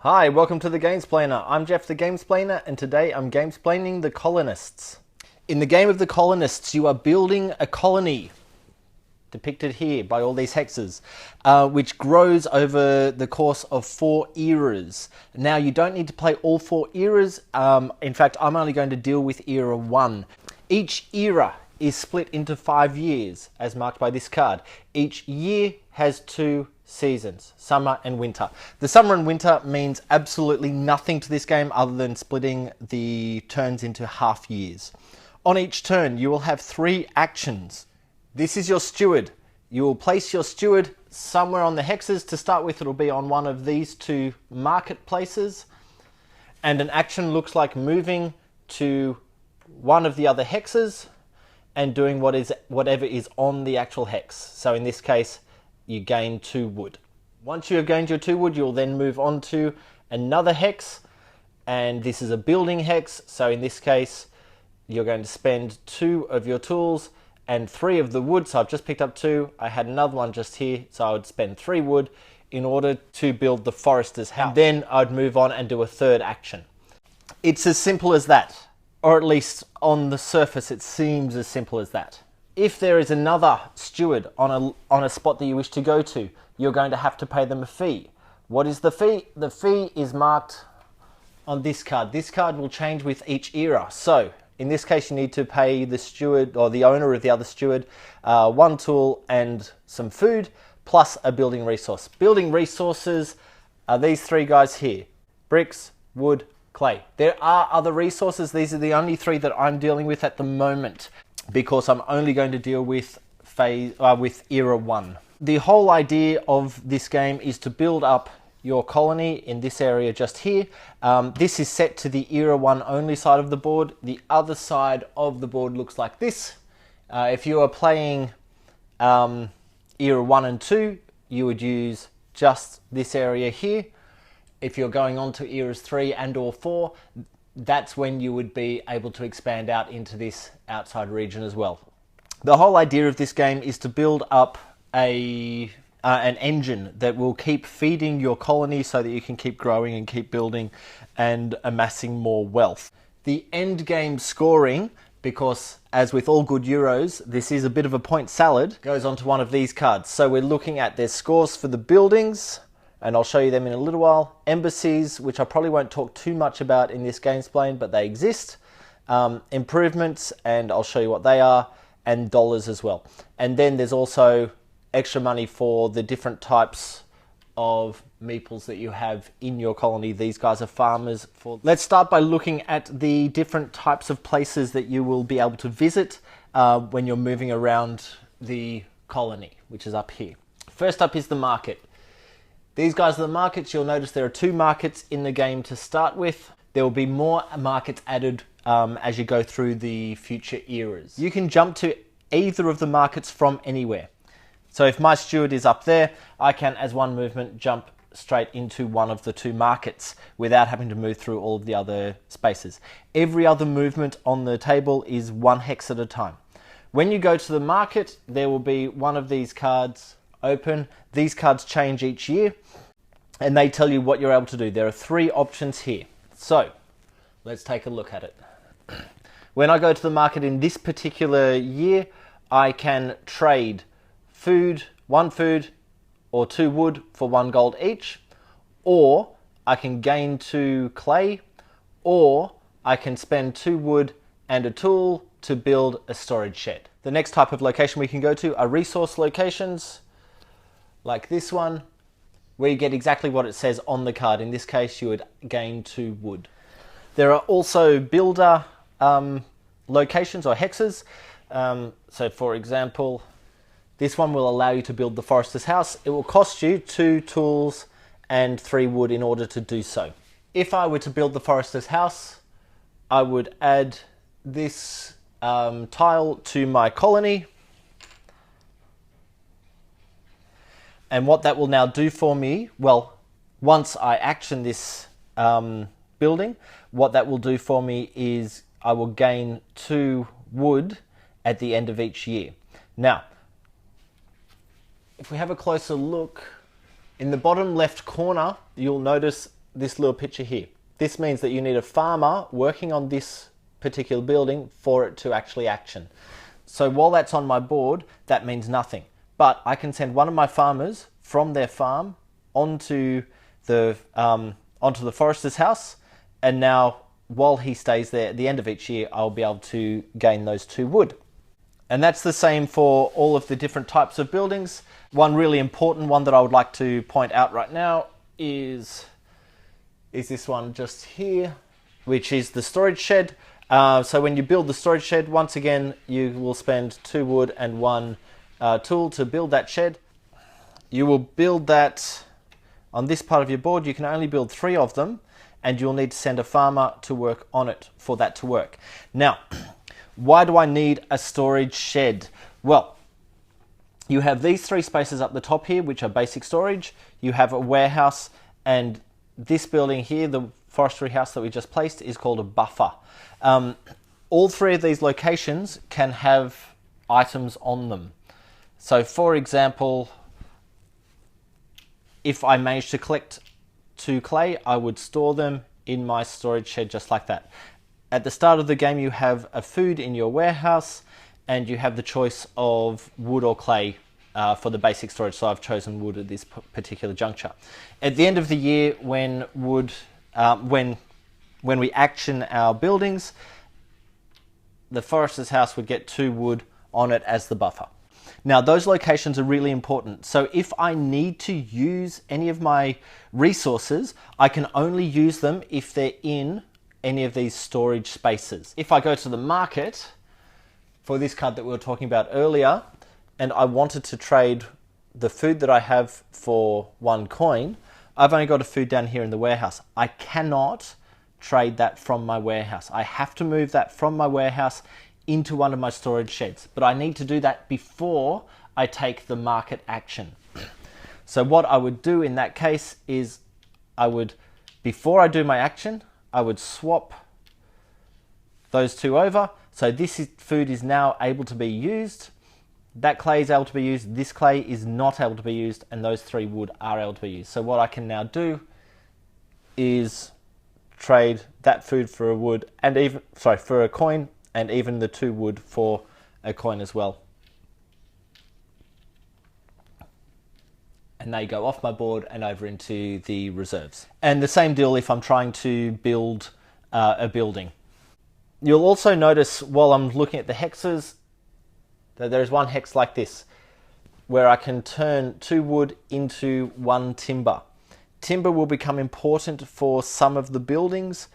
Hi, welcome to the Gamesplainer. I'm Jeff the Gamesplainer, and today I'm gamesplaining the Colonists. In the game of the Colonists, you are building a colony, depicted here by all these hexes, which grows over the course of 4 eras. Now, you don't need to play all 4 eras. In fact, I'm only going to deal with era 1. Each era is split into 5 years, as marked by this card. Each year has 2 seasons, summer and winter. The summer and winter means absolutely nothing to this game other than splitting the turns into half years. On each turn, you will have 3 actions. This is your steward. You will place your steward somewhere on the hexes. To start with, it'll be on one of these 2 marketplaces. And an action looks like moving to one of the other hexes and doing whatever is on the actual hex. So in this case, you gain 2 wood. Once you have gained your 2 wood, you'll then move on to another hex. And this is a building hex. So in this case, you're going to spend 2 of your tools and 3 of the wood. So I've just picked up 2. I had another one just here. So I would spend 3 wood in order to build the forester's house. And then I'd move on and do a 3rd action. It's as simple as that. Or at least on the surface, it seems as simple as that. If there is another steward on a spot that you wish to go to, you're going to have to pay them a fee. What is the fee? The fee is marked on this card. This card will change with each era. So in this case, you need to pay the steward or the owner of the other steward 1 tool and some food, plus a building resource. Building resources are these 3 guys here: bricks, wood, clay. There are other resources. These are the only 3 that I'm dealing with at the moment, because I'm only going to deal with era 1. The whole idea of this game is to build up your colony in this area just here. This is set to the era 1 only side of the board. The other side of the board looks like this. If you are playing era 1 and 2, you would use just this area here. If you're going on to eras 3 and or 4, that's when you would be able to expand out into this outside region as well. The whole idea of this game is to build up an engine that will keep feeding your colony so that you can keep growing and keep building and amassing more wealth. The end game scoring, because as with all good Euros, this is a bit of a point salad, goes onto one of these cards. So we're looking at their scores for the buildings, and I'll show you them in a little while. Embassies, which I probably won't talk too much about in this Gamesplained, but they exist. Improvements, and I'll show you what they are, and dollars as well. And then there's also extra money for the different types of meeples that you have in your colony. These guys are farmers. Let's start by looking at the different types of places that you will be able to visit when you're moving around the colony, which is up here. First up is the market. These guys are the markets. You'll notice there are 2 markets in the game to start with. There will be more markets added as you go through the future eras. You can jump to either of the markets from anywhere. So if my steward is up there, I can, as one movement, jump straight into one of the 2 markets without having to move through all of the other spaces. Every other movement on the table is 1 hex at a time. When you go to the market, there will be one of these cards open. These cards change each year, and they tell you what you're able to do. There are 3 options here. So let's take a look at it. When I go to the market in this particular year, I can trade food, 1 food or 2 wood for 1 gold each, or I can gain 2 clay, or I can spend 2 wood and a tool to build a storage shed. The next type of location we can go to are resource locations, like this one, where you get exactly what it says on the card. In this case, you would gain 2 wood. There are also builder locations or hexes. So for example, this one will allow you to build the forester's house. It will cost you 2 tools and 3 wood in order to do so. If I were to build the forester's house, I would add this tile to my colony. And what that will now do for me, well, once I action this building, what that will do for me is I will gain 2 wood at the end of each year. Now, if we have a closer look, in the bottom left corner, you'll notice this little picture here. This means that you need a farmer working on this particular building for it to actually action. So while that's on my board, that means nothing. But I can send one of my farmers from their farm onto the forester's house, and now while he stays there at the end of each year, I'll be able to gain those 2 wood. And that's the same for all of the different types of buildings. One really important one that I would like to point out right now is this one just here, which is the storage shed. So when you build the storage shed, once again, you will spend 2 wood and 1 tool to build that shed. You will build that on this part of your board. You can only build 3 of them, and you'll need to send a farmer to work on it for that to work. Now, why do I need a storage shed? Well, you have these 3 spaces up the top here, which are basic storage. You have a warehouse, and this building here, the forestry house that we just placed, is called a buffer. All 3 of these locations can have items on them. So for example, if I managed to collect 2 clay, I would store them in my storage shed just like that. At the start of the game, you have a food in your warehouse, and you have the choice of wood or clay for the basic storage. So I've chosen wood at this particular juncture. At the end of the year, when we action our buildings, the forester's house would get 2 wood on it as the buffer. Now, those locations are really important. So if I need to use any of my resources, I can only use them if they're in any of these storage spaces. If I go to the market for this card that we were talking about earlier, and I wanted to trade the food that I have for 1 coin, I've only got a food down here in the warehouse. I cannot trade that from my warehouse. I have to move that from my warehouse into one of my storage sheds, but I need to do that before I take the market action. So what I would do in that case is before I do my action, I would swap those 2 over. So this food is now able to be used. That clay is able to be used. This clay is not able to be used, and those 3 wood are able to be used. So what I can now do is trade that food for a wood, and for a coin, and even the 2 wood for a coin as well. And they go off my board and over into the reserves. And the same deal if I'm trying to build a building. You'll also notice while I'm looking at the hexes that there's 1 hex like this, where I can turn 2 wood into 1 timber. Timber will become important for some of the buildings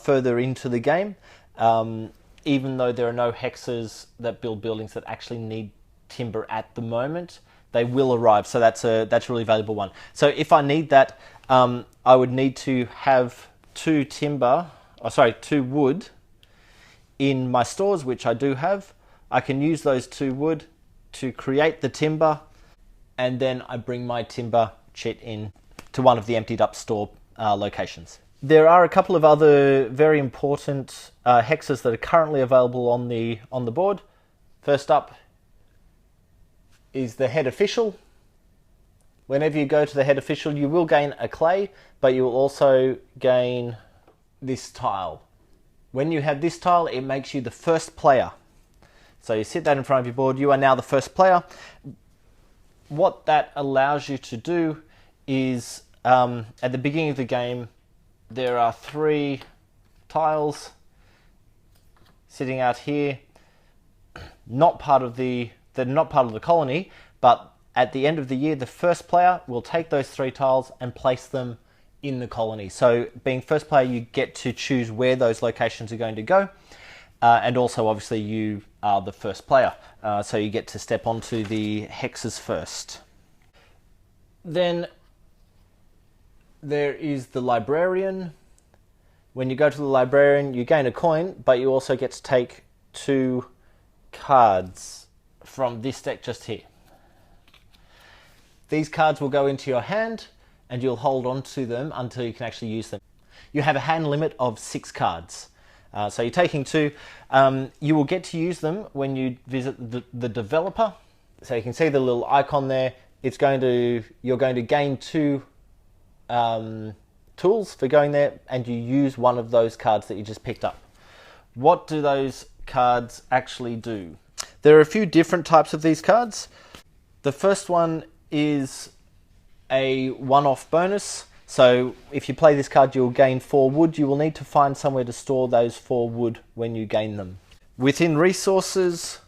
further into the game. Even though there are no hexes that build buildings that actually need timber at the moment, they will arrive. So that's a really valuable one. So if I need that, I would need to have 2 wood in my stores, which I do have. I can use those 2 wood to create the timber, and then I bring my timber chit in to one of the emptied up store locations. There are a couple of other very important hexes that are currently available on the board. First up is the head official. Whenever you go to the head official, you will gain a clay, but you will also gain this tile. When you have this tile, it makes you the first player. So you sit that in front of your board, you are now the first player. What that allows you to do is, at the beginning of the game, there are 3 tiles sitting out here, they're not part of the colony, but at the end of the year, the first player will take those 3 tiles and place them in the colony. So being first player, you get to choose where those locations are going to go. And also, obviously, you are the first player. So you get to step onto the hexes first. Then there is the librarian. When you go to the librarian, you gain a coin, but you also get to take 2 cards from this deck just here. These cards will go into your hand, and you'll hold on to them until you can actually use them. You have a hand limit of 6 cards. So you're taking 2. You will get to use them when you visit the developer. So you can see the little icon there. You're going to gain 2 tools for going there, and you use one of those cards that you just picked up. What do those cards actually do? There are a few different types of these cards. The first one is a one-off bonus. So if you play this card, you'll gain 4 wood. You will need to find somewhere to store those 4 wood when you gain them. Within resources,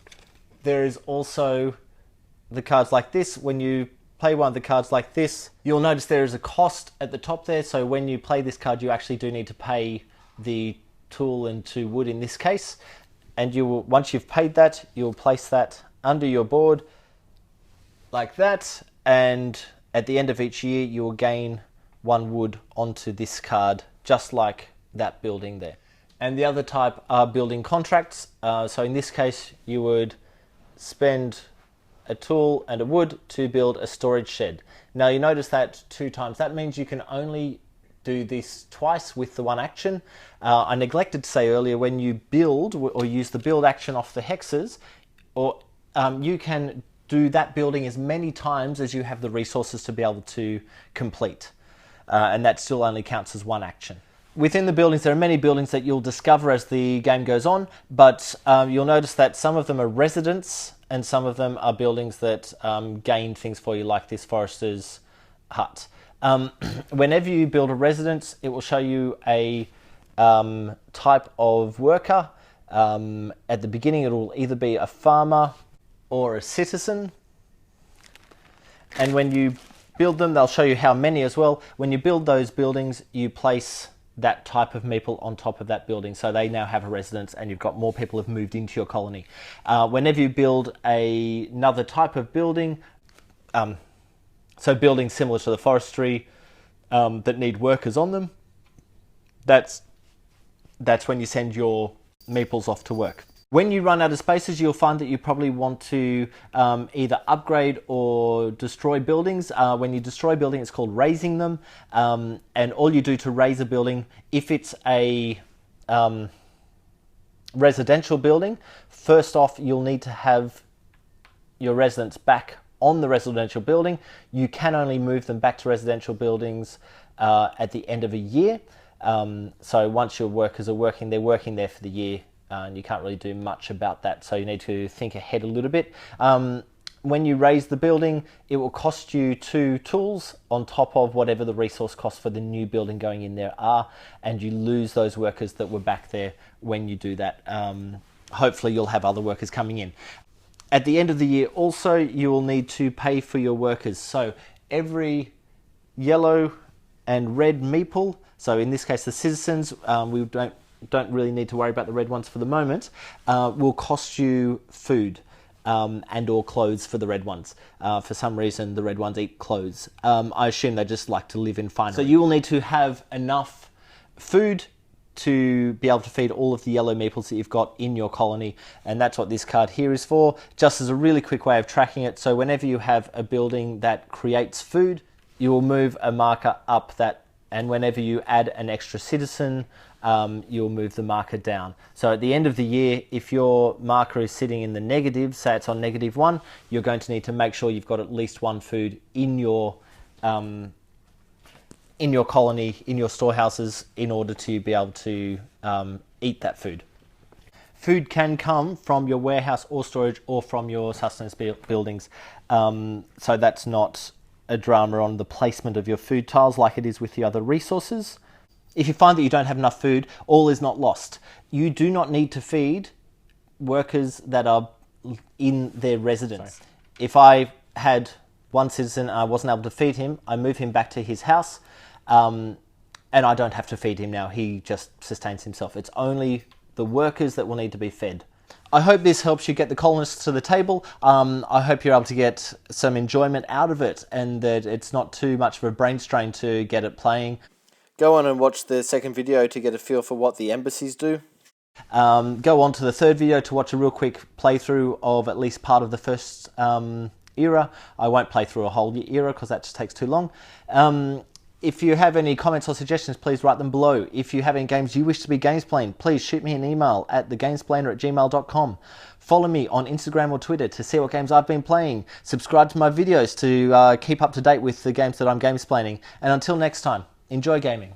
there is also the cards like this. When you play one of the cards like this, you'll notice there is a cost at the top there. So when you play this card, you actually do need to pay the tool and 2 wood in this case. And you will, once you've paid that, you'll place that under your board like that. And at the end of each year, you will gain 1 wood onto this card, just like that building there. And the other type are building contracts. So in this case, you would spend a tool and a wood to build a storage shed. Now you notice that 2 times. That means you can only do this twice with the one action. I neglected to say earlier, when you build or use the build action off the hexes, or you can do that building as many times as you have the resources to be able to complete. And that still only counts as one action. Within the buildings, there are many buildings that you'll discover as the game goes on, but you'll notice that some of them are residents and some of them are buildings that gain things for you, like this forester's hut. Whenever you build a residence, it will show you a type of worker. At the beginning, it will either be a farmer or a citizen. And when you build them, they'll show you how many as well. When you build those buildings, you place that type of meeple on top of that building, so they now have a residence and you've got more people have moved into your colony. Whenever you build another type of building, so buildings similar to the forestry that need workers on them, that's when you send your meeples off to work. When you run out of spaces, you'll find that you probably want to either upgrade or destroy buildings. When you destroy a building, it's called raising them. And all you do to raise a building, if it's a residential building, first off, you'll need to have your residents back on the residential building. You can only move them back to residential buildings at the end of a year. So once your workers are working, they're working there for the year. And you can't really do much about that, so you need to think ahead a little bit. When you raise the building, it will cost you 2 tools on top of whatever the resource costs for the new building going in there are, and you lose those workers that were back there when you do that. Hopefully you'll have other workers coming in. At the end of the year also, you will need to pay for your workers. So every yellow and red meeple, so in this case the citizens, we don't really need to worry about the red ones for the moment, will cost you food and or clothes for the red ones. For some reason, the red ones eat clothes. I assume they just like to live in finery. So you will need to have enough food to be able to feed all of the yellow meeples that you've got in your colony, and that's what this card here is for, just as a really quick way of tracking it. So whenever you have a building that creates food, you will move a marker up that, and whenever you add an extra citizen, you'll move the marker down. So at the end of the year, if your marker is sitting in the negative, say it's on -1, you're going to need to make sure you've got at least 1 food in your colony, in your storehouses, in order to be able to eat that food. Food can come from your warehouse or storage or from your sustenance buildings. So that's not a drama on the placement of your food tiles like it is with the other resources. If you find that you don't have enough food, all is not lost. You do not need to feed workers that are in their residence. Sorry. If I had 1 citizen and I wasn't able to feed him, I move him back to his house, and I don't have to feed him now. He just sustains himself. It's only the workers that will need to be fed. I hope this helps you get the colonists to the table. I hope you're able to get some enjoyment out of it and that it's not too much of a brain strain to get it playing. Go on and watch the second video to get a feel for what the embassies do. Go on to the third video to watch a real quick playthrough of at least part of the first era. I won't play through a whole era because that just takes too long. If you have any comments or suggestions, please write them below. If you have any games you wish to be gamesplaned, please shoot me an email at thegamesplainer@gmail.com. Follow me on Instagram or Twitter to see what games I've been playing. Subscribe to my videos to keep up to date with the games that I'm gamesplaining. And until next time, enjoy gaming.